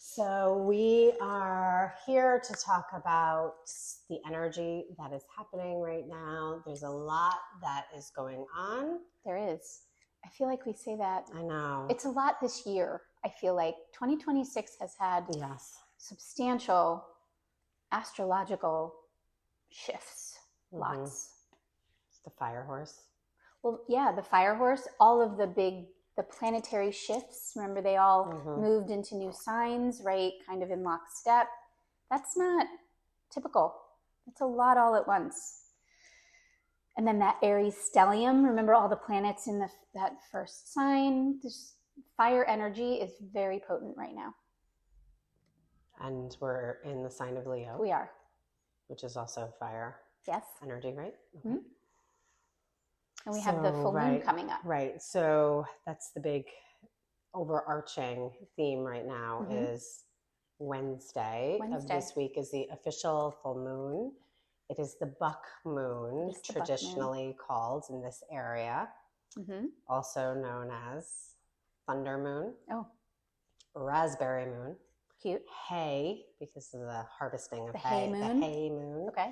So we are here to talk about the energy that is happening right now. There's a lot that is going on. There is. I feel like we say that. I know. It's a lot this year. I feel like 2026 has had substantial astrological shifts. Lots. It's the fire horse. Well, yeah, the fire horse, all of the planetary shifts. Remember, they all moved into new signs, right? Kind of in lockstep. That's not typical. It's a lot all at once. And then that Aries stellium, remember all the planets in that first sign? This fire energy is very potent right now. And we're in the sign of Leo. We are. Which is also fire energy, right? Mm-hmm. And we have the full moon coming up. Right. So that's the big overarching theme right now is Wednesday of this week is the official full moon. It is the buck moon, traditionally called in this area, also known as thunder moon, raspberry moon, cute, hay, because of the harvesting of hay moon. The hay moon. Okay.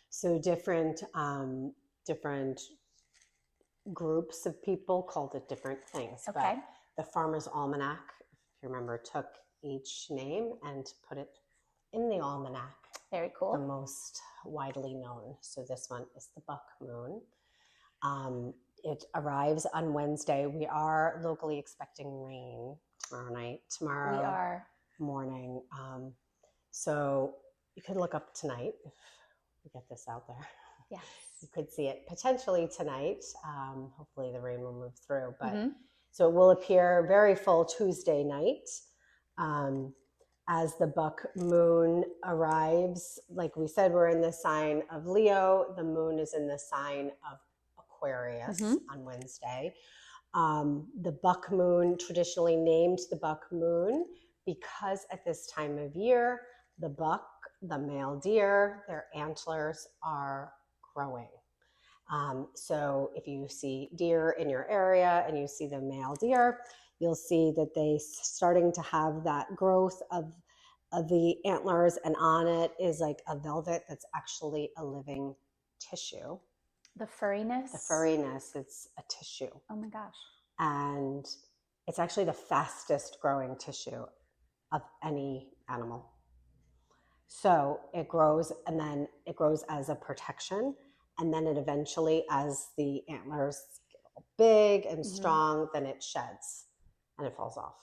So different groups of people called it different things. Okay. But the Farmer's Almanac, if you remember, took each name and put it in the almanac. Very cool. The most widely known. So this one is the buck moon. It arrives on Wednesday. We are locally expecting rain tomorrow morning. So you could look up tonight if we get this out there. Yes. You could see it potentially tonight. Hopefully the rain will move through. But so it will appear very full Tuesday night. As the buck moon arrives, like we said, we're in the sign of Leo. The moon is in the sign of Aquarius on Wednesday. The buck moon, traditionally named the buck moon, because at this time of year, the buck, the male deer, their antlers are growing. So if you see deer in your area and you see the male deer, you'll see that they starting to have that growth of the antlers, and on it is like a velvet that's actually a living tissue. The furriness? The furriness, it's a tissue. Oh my gosh. And it's actually the fastest growing tissue of any animal. So it grows, and then it grows as a protection. And then it eventually, as the antlers get big and strong, then it sheds and it falls off.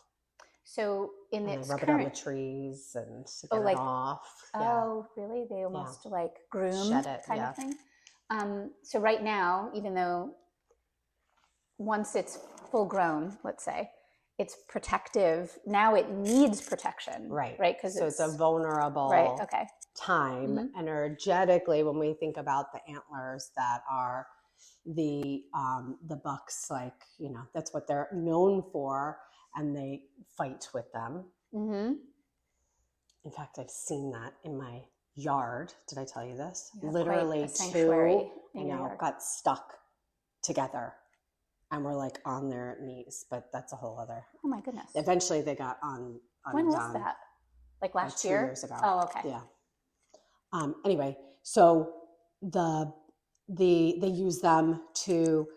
So in and its they rub it on the trees and get it off. Oh, really? They almost like groom kind of thing. So right now, even though once it's full grown, let's say, it's protective. Now it needs protection. Right. Because it's a vulnerable time. Energetically, when we think about the antlers that are the bucks, like, that's what they're known for, and they fight with them. In fact, I've seen that in my yard. Did I tell you this? Literally two, got stuck together. And we're like on their knees, but that's a whole other. Oh my goodness! Eventually, they got on. When was that? Like last year? 2 years ago. Oh, okay. Yeah. Anyway, so they use them to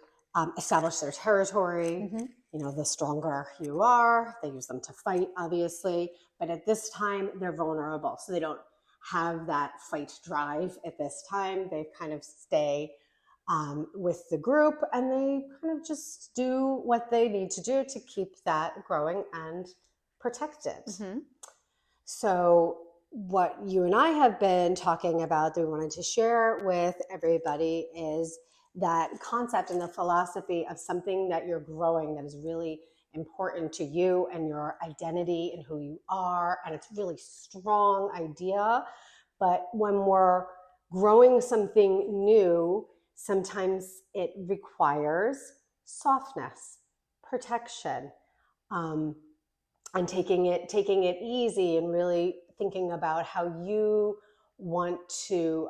establish their territory. The stronger you are, they use them to fight, obviously. But at this time, they're vulnerable, so they don't have that fight drive at this time. They kind of stay with the group, and they kind of just do what they need to do to keep that growing and protected. So what you and I have been talking about that we wanted to share with everybody is that concept and the philosophy of something that you're growing that is really important to you and your identity and who you are, and it's a really strong idea. But when we're growing something new, sometimes it requires softness, protection, and taking it easy, and really thinking about how you want to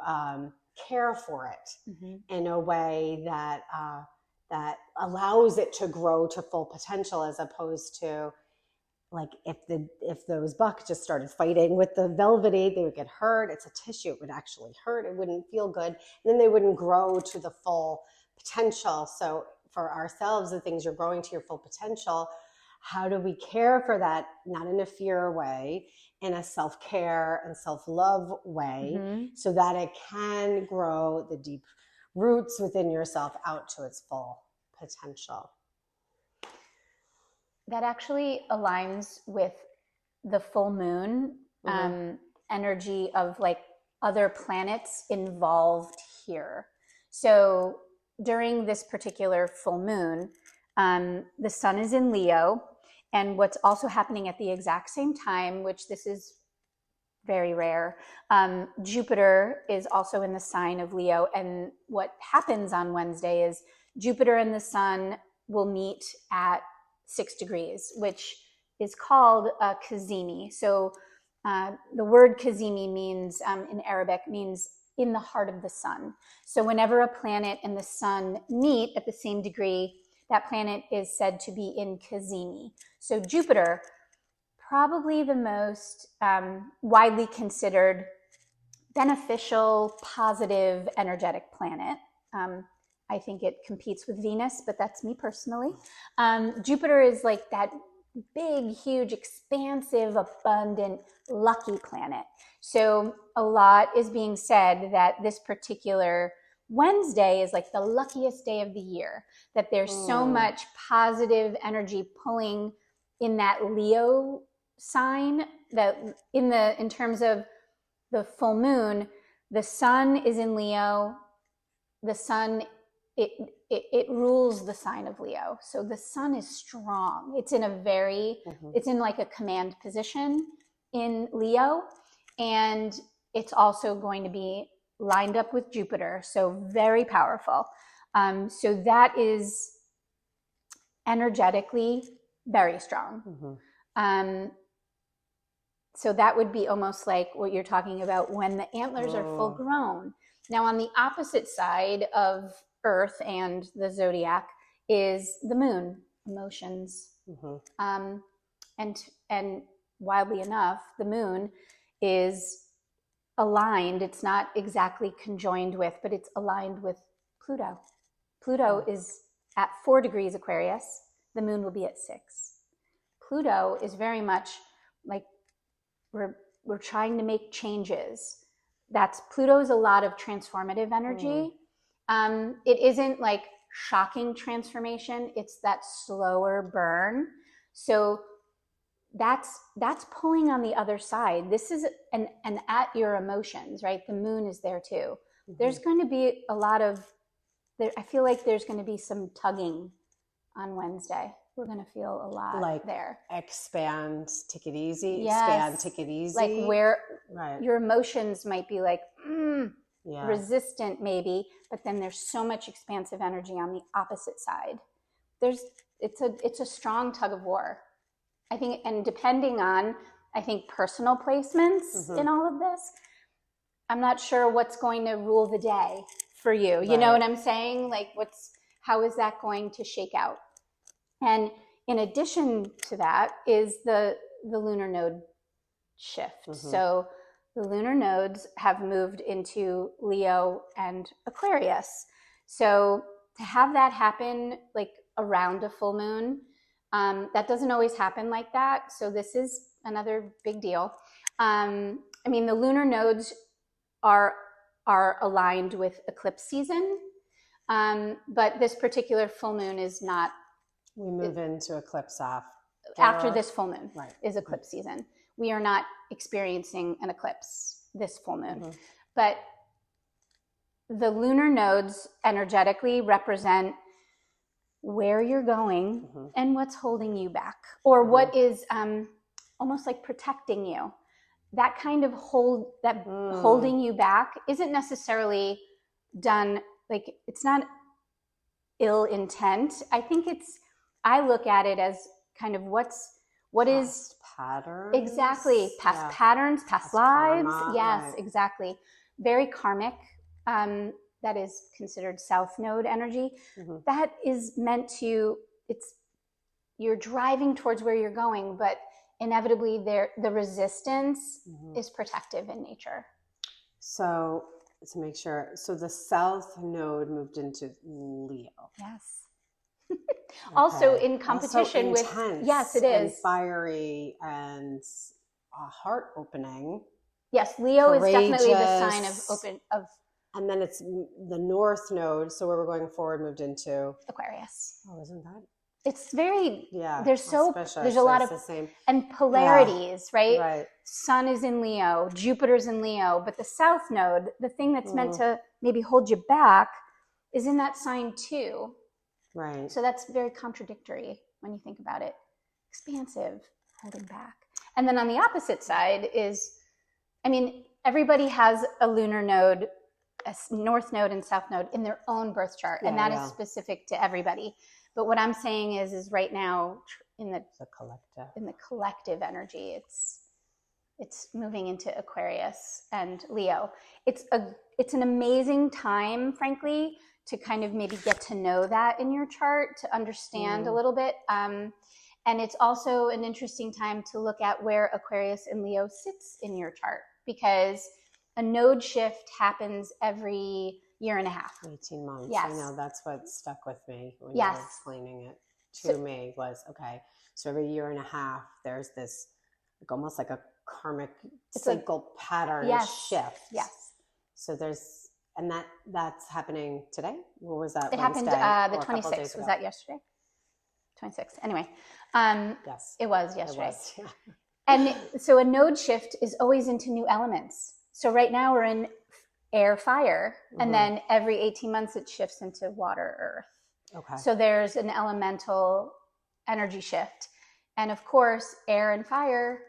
care for it in a way that that allows it to grow to full potential, as opposed to like if those buck just started fighting with the velvety, they would get hurt. It's a tissue. It would actually hurt. It wouldn't feel good. And then they wouldn't grow to the full potential. So for ourselves, the things you're growing to your full potential, how do we care for that, not in a fear way, in a self-care and self-love way, so that it can grow the deep roots within yourself out to its full potential? That actually aligns with the full moon energy of like other planets involved here. So during this particular full moon, the sun is in Leo, and what's also happening at the exact same time, which this is very rare, Jupiter is also in the sign of Leo. And what happens on Wednesday is Jupiter and the sun will meet at 6 degrees, which is called a Cazimi. So the word Cazimi means, in Arabic, means in the heart of the sun. So whenever a planet and the sun meet at the same degree, that planet is said to be in Cazimi. So Jupiter, probably the most widely considered beneficial, positive, energetic planet. I think it competes with Venus, but that's me personally. Jupiter is like that big, huge, expansive, abundant, lucky planet. So a lot is being said that this particular Wednesday is like the luckiest day of the year, that there's so much positive energy pulling in that Leo sign, that in terms of the full moon, the sun is in Leo. The sun, it rules the sign of Leo. So the sun is strong. It's in a very, it's in like a command position in Leo. And it's also going to be lined up with Jupiter. So very powerful. So that is energetically very strong. So that would be almost like what you're talking about when the antlers are full grown. Now on the opposite side of Earth and the zodiac is the moon, emotions. And wildly enough, the moon is aligned. It's not exactly conjoined with, but it's aligned with Pluto. Pluto is at 4 degrees Aquarius. The moon will be at 6. Pluto is very much like we're trying to make changes. Pluto's a lot of transformative energy. It isn't like shocking transformation. It's that slower burn. So that's pulling on the other side. This is an at your emotions, right? The moon is there too. There's going to be a lot of, I feel like there's going to be some tugging on Wednesday. We're going to feel a lot like there. Expand, take it easy. Yes. Expand, take it easy. Like where your emotions might be like resistant maybe, but then there's so much expansive energy on the opposite side. It's a strong tug of war, I think, and depending on, I think, personal placements in all of this, I'm not sure what's going to rule the day for you. You know what I'm saying? Like how is that going to shake out? And in addition to that is the lunar node shift. So the lunar nodes have moved into Leo and Aquarius. So to have that happen like around a full moon, that doesn't always happen like that. So this is another big deal. I mean, the lunar nodes are aligned with eclipse season, but this particular full moon is not. We move into eclipse after this full moon is eclipse season. We are not experiencing an eclipse this full moon, but the lunar nodes energetically represent where you're going and what's holding you back, or what is almost like protecting you. That kind of holding you back isn't necessarily done, like it's not ill intent. I look at it as kind of what is patterns. Exactly. Past patterns, past lives. Karma, yes, exactly. Very karmic. That is considered South Node energy. That is meant to, you're driving towards where you're going, but inevitably the resistance is protective in nature. So to make sure, so the south node moved into Leo. Yes. Also Okay. in competition also with, yes, it is. And fiery and heart opening. Yes, Leo is definitely the sign of and then it's the north node, so where we're going forward moved into Aquarius. Oh, isn't that? It's very, yeah. There's a so lot of the same. and polarities, right? Right. Sun is in Leo, Jupiter's in Leo, but the south node, the thing that's meant to maybe hold you back, is in that sign too. Right. So that's very contradictory when you think about it. Expansive, holding back. And then on the opposite side is, I mean, everybody has a lunar node, a north node and south node in their own birth chart, and that is specific to everybody. But what I'm saying is right now in the collective energy, it's moving into Aquarius and Leo. It's an amazing time, frankly, to kind of maybe get to know that in your chart, to understand a little bit. And it's also an interesting time to look at where Aquarius and Leo sits in your chart, because a node shift happens every year and a half. 18 months. Yes. I know, that's what stuck with me when you were explaining it to me was, okay, so every year and a half, there's this like almost like a karmic cycle pattern shift. Yes. So that's happening today? Or was that It Wednesday? Happened the 26th. Was that yesterday? 26th. Anyway. Yes. It was yesterday. It was, yeah. And so a node shift is always into new elements. So right now we're in air, fire, and then every 18 months it shifts into water, earth. Okay. So there's an elemental energy shift. And of course, air and fire,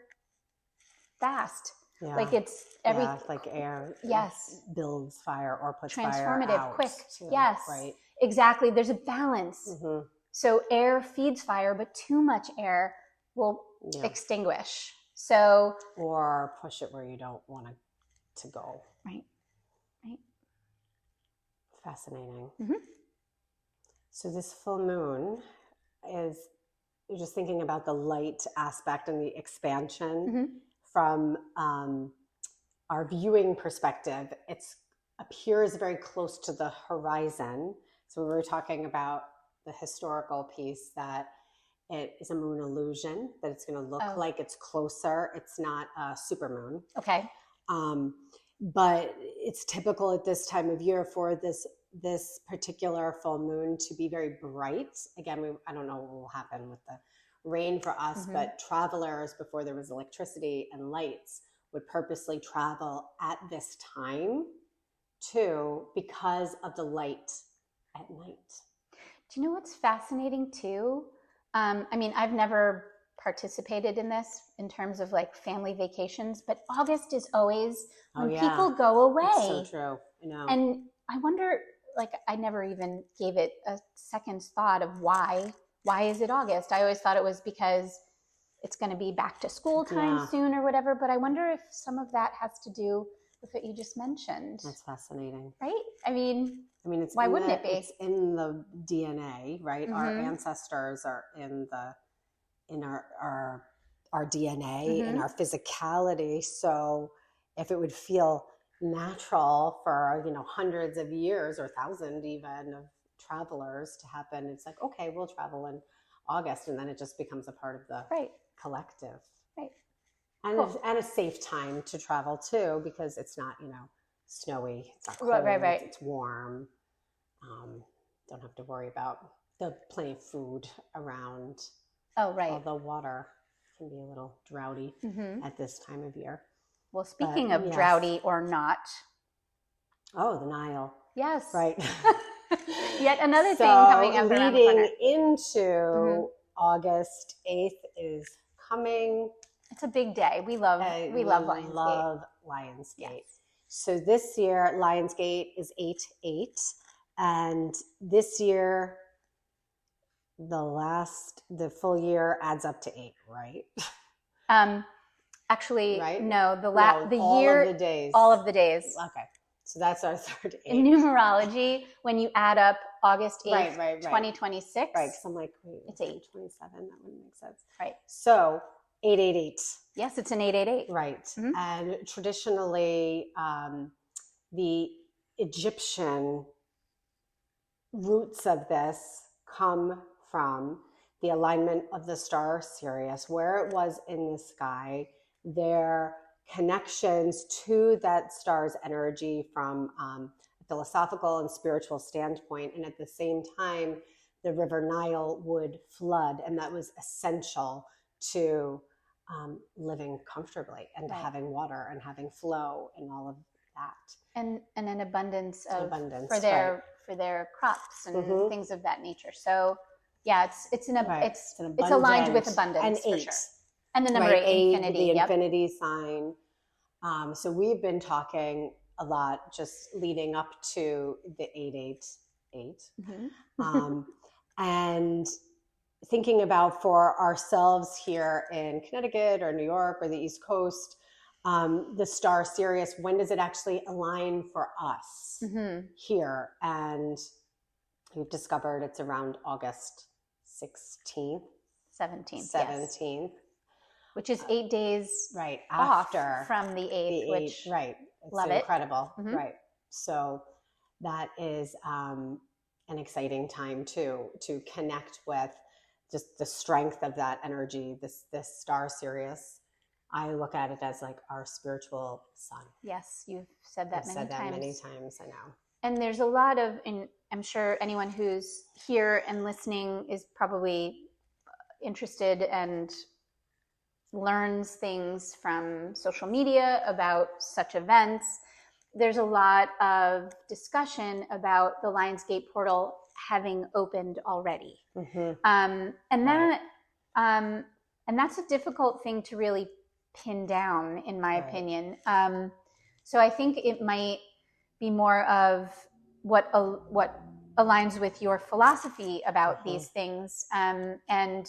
fast. Yeah. Like it's like air. Yes. Builds fire or puts fire transformative, out. quick. Too, yes. Right. Exactly. There's a balance. So air feeds fire, but too much air will extinguish. So or push it where you don't want it to go. Right. Fascinating. So this full moon is, you're just thinking about the light aspect and the expansion from our viewing perspective. It appears very close to the horizon. So we were talking about the historical piece, that it is a moon illusion, that it's going to look like it's closer. It's not a supermoon. Okay. But it's typical at this time of year for this particular full moon to be very bright. Again, I don't know what will happen with the rain for us, but travelers, before there was electricity and lights, would purposely travel at this time too, because of the light at night. Do you know what's fascinating too? I mean, I've never participated in this in terms of like family vacations, but August is always when people go away. It's so true. I know. And I wonder, like, I never even gave it a second thought of why is it August? I always thought it was because it's going to be back to school time soon or whatever, but I wonder if some of that has to do with what you just mentioned. That's fascinating. Right? I mean, it's why wouldn't it be? It's in the DNA, right? Our ancestors are in our DNA and our physicality. So if it would feel natural for, hundreds of years or thousands even of travelers to happen, it's like, okay, we'll travel in August, and then it just becomes a part of the collective. Right. And a safe time to travel too, because it's not, snowy, it's not cold, right. It's warm. Don't have to worry about the plenty of food around. Oh, right. Although water can be a little droughty at this time of year. Well, speaking of droughty or not. Oh, the Nile. Yes. Right. Yet another thing coming up around the corner. Leading into August 8th is coming. It's a big day. We love Lionsgate. Love Lionsgate. Yes. So this year, Lionsgate is 8/8. And this year, the full year adds up to 8, right? Actually, right? no. All year, of the days. all of the days. Okay, so that's our third 8. In numerology, when you add up August 8th, right. 2026, right? Because I'm like, wait, it's 8. 27. That wouldn't make sense. Right. So 888. Yes, it's an 888. Right. Mhm. And traditionally, the Egyptian roots of this come from the alignment of the star Sirius, where it was in the sky, their connections to that star's energy from a philosophical and spiritual standpoint. And at the same time, the River Nile would flood, and that was essential to living comfortably and Right. having water and having flow and all of that. And an abundance of Abundance, for their crops and Mhm. things of that nature. So yeah, it's Right. aligned with And abundance for 8. sure. And the number Right, 8, 8, infinity. the Yep. infinity sign. So we've been talking a lot just leading up to the 888, Mhm. and thinking about for ourselves here in Connecticut or New York or the East Coast, the star Sirius, when does it actually align for us Mhm. here? And we've discovered it's around August 16th, 17th. 17th. Yes. Which is 8 days Right off after from the 8th, the 8th, which right. It's love it. incredible. Mhm. Right. So that is an exciting time too, to connect with just the strength of that energy. This star Sirius, I look at it as like our spiritual sun. Yes, you've said that I've many said that times. many times, I know. And there's a lot of, and I'm sure anyone who's here and listening is probably interested and learns things from social media about such events. There's a lot of discussion about the Lionsgate portal having opened already. Mm-hmm. And that's a difficult thing to really pin down, in my Right. opinion. So I think it might be more of what aligns with your philosophy about Mm-hmm. these things. And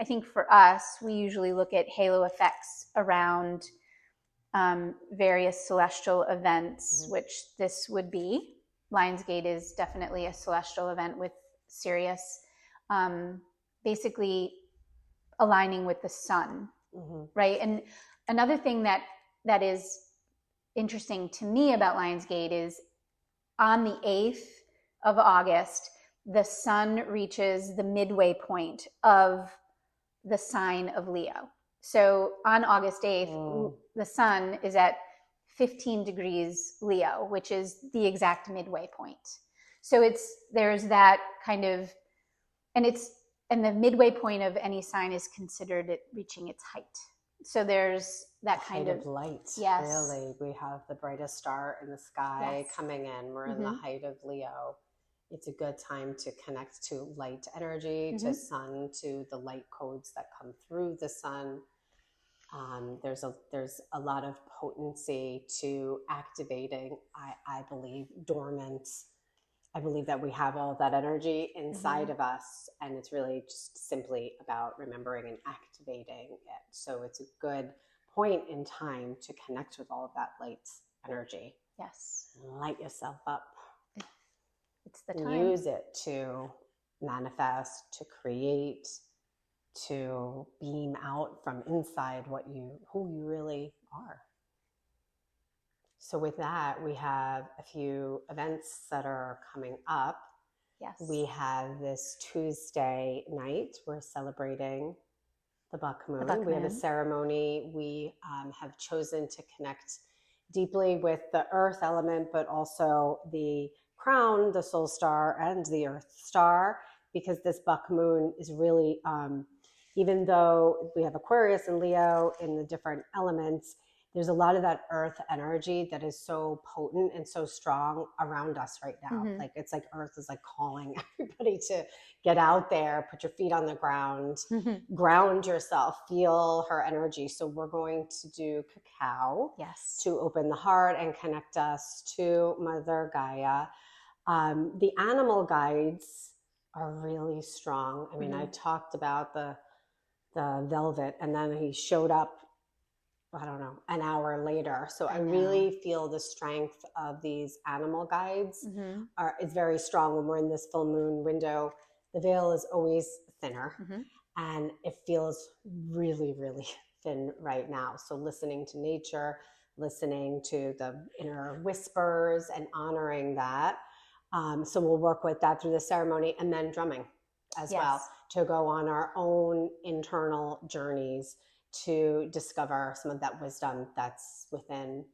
I think for us, we usually look at halo effects around various celestial events, Mm-hmm. which this would be. Lionsgate is definitely a celestial event with Sirius, basically aligning with the sun, Mm-hmm. right? And another thing that is interesting to me about Lionsgate is on the 8th of August, the sun reaches the midway point of the sign of Leo. So on August 8th, the sun is at 15 degrees Leo, which is the exact midway point. So there's that kind of, and the midway point of any sign is considered it reaching its height. So there's that kind of light. Yes. Really, we have the brightest star in the sky coming in. We're in the height of Leo. It's a good time to connect to light energy, to sun, to the light codes that come through the sun. There's a lot of potency to activating, I believe, dormant. I believe that we have all of that energy inside of us, and it's really just simply about remembering and activating it. So it's a good point in time to connect with all of that light energy. Yes. Light yourself up. It's the time. Use it to manifest, to create, to beam out from inside who you really are. So with that, we have a few events that are coming up. Yes. We have this Tuesday night, we're celebrating the Buck Moon. We have a ceremony. We have chosen to connect deeply with the earth element, but also the crown, the soul star, and the earth star, because this Buck Moon is really, even though we have Aquarius and Leo in the different elements, there's a lot of that earth energy that is so potent and so strong around us right now. Like it's like earth is like calling everybody to get out there, put your feet on the ground, ground yourself, feel her energy. So we're going to do cacao to open the heart and connect us to Mother Gaia. The animal guides are really strong. I mean, I talked about the velvet, and then he showed up, I don't know, an hour later. So I really feel the strength of these animal guides is very strong when we're in this full moon window. The veil is always thinner. and it feels really, really thin right now. So listening to nature, listening to the inner whispers and honoring that. So we'll work with that through the ceremony, and then drumming as well, to go on our own internal journeys to discover some of that wisdom that's within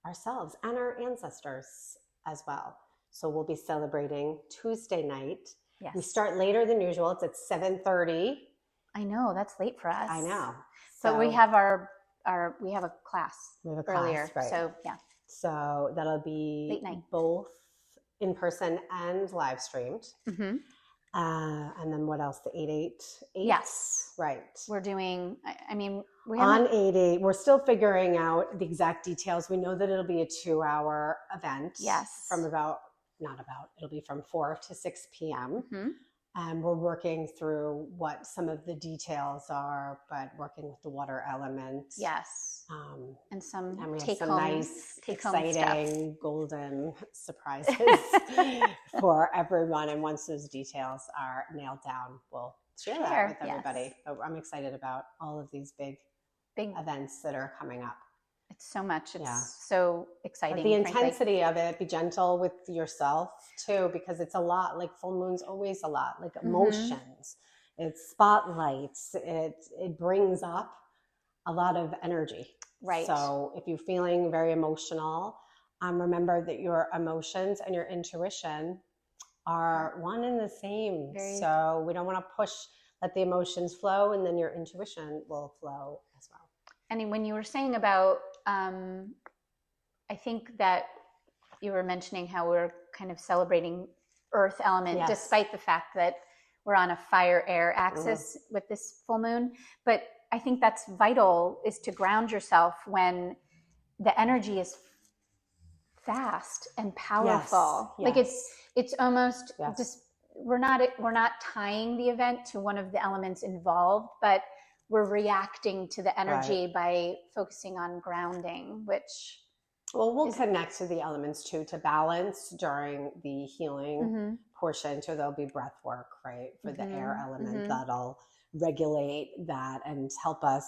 ourselves and our ancestors as well. So we'll be celebrating Tuesday night. Yes. We start later than usual. It's at 7:30. I know, that's late for us. I know. But we have we have a class earlier. Right. So yeah. So that'll be late night, both in person and live streamed. Mm-hmm. And then what else? The 8-8? Yes. Right. We're doing, I mean, on 8-8, we're still figuring out the exact details. We know that it'll be a 2-hour event. Yes. It'll be from 4 to 6 p.m. Mm-hmm. And we're working through what some of the details are, but working with the water element. Yes. And we have some nice, exciting, stuff. golden surprises for everyone. And once those details are nailed down, we'll share that with everybody. Yes. But I'm excited about all of these big events that are coming up. It's so much. It's so exciting. But the intensity of it, be gentle with yourself too, because it's a lot. Like full moon's always a lot, like emotions. It's spotlights. It brings up a lot of energy. Right. So if you're feeling very emotional, remember that your emotions and your intuition are one and the same. So we don't want to let the emotions flow, and then your intuition will flow as well. And when you were saying about, I think that you were mentioning how we're kind of celebrating earth element, despite the fact that we're on a fire-air axis with this full moon. But I think that's vital, is to ground yourself when the energy is fast and powerful. Like it's almost just, we're not tying the event to one of the elements involved, but we're reacting to the energy by focusing on grounding, which we'll connect to the elements too, to balance during the healing portion. So there'll be breath work, right, for the air element that'll regulate that and help us.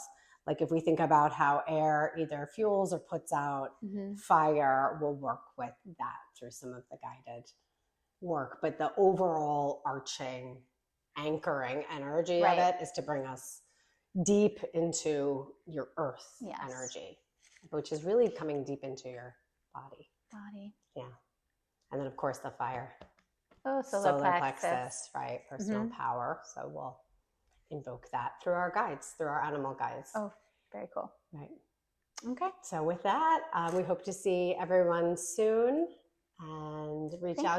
Like if we think about how air either fuels or puts out fire, we'll work with that through some of the guided work. But the overall arching, anchoring energy of it is to bring us deep into your earth energy, which is really coming deep into your body. Yeah. And then of course the fire. Solar plexus, right? Personal power. So we'll invoke that through our guides, through our animal guides. Oh, very cool. Right. Okay. So with that, we hope to see everyone soon, and reach out